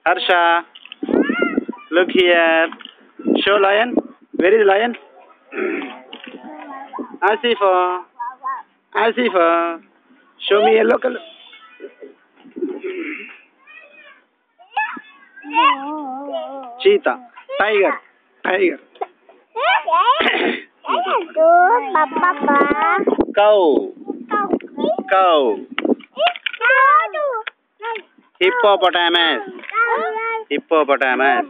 Harsha, look here. Show lion. Where is lion? Asifa. Asifa. Show me yellow color. Cheetah. Tiger. Tiger. Cow. Cow. Hippopotamus. Hippopotamus.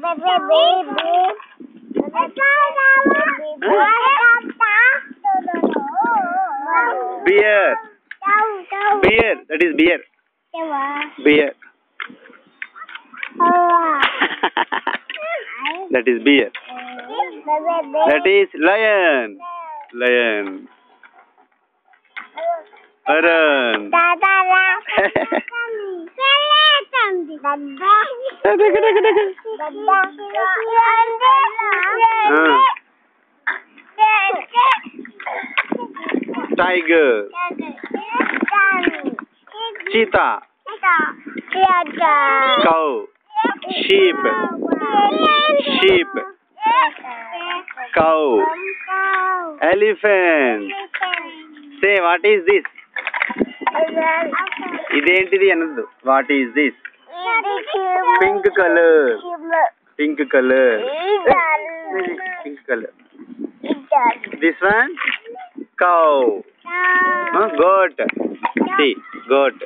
Bear. Bear. That is bear. Bear. That is bear. That is lion. Lion. Aran. Tiger. Cheetah. Cow. Sheep. Sheep. Cow. Elephant. Say, what is this? Identity another. What is this? Pink color. Pink color. Pink color. This one? Cow. Goat. See, goat.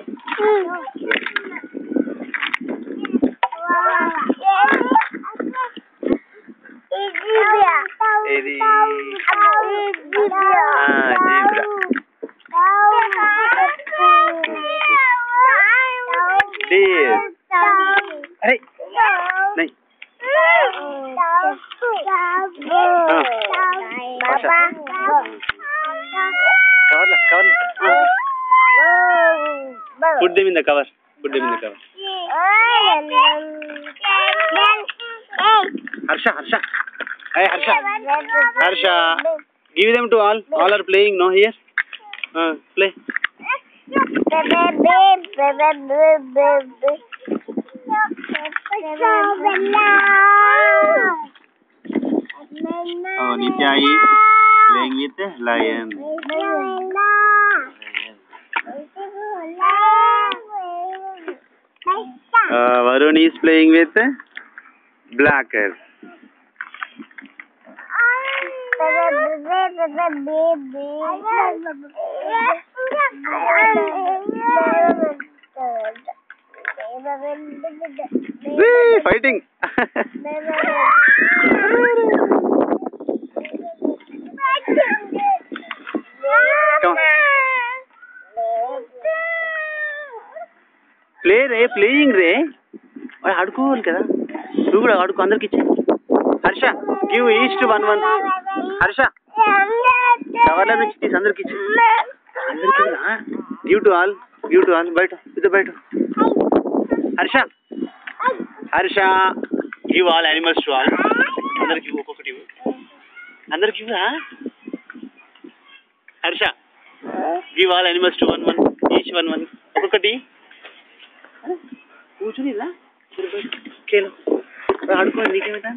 Zebra. Deer. Hey. नहीं. Cover. Put them in the cover. Put them in the cover. Harsha. Hey, Harsha. Give them to all. All are playing, no, here? Play. Oh, Nitya is playing with the lion. Varun is playing with the black hair. Wee, fighting. Come. Play रे, playing रे. और आड़कोल क्या? तू बड़ा आड़को अंदर किच्चे. Harsha, give each to one. Harsha. कवरला में किच्चे अंदर किच्चे. अंदर किच्चे हाँ. Give to all. बैठो. इधर बैठो. Harsha, give all animals to all. अंदर give ओकोकटी वो. अंदर give हाँ. Harsha, give all animals to one. Each one. ओकोकटी. पूछ नहीं ना. खेलो. आड़को नीचे बैठा.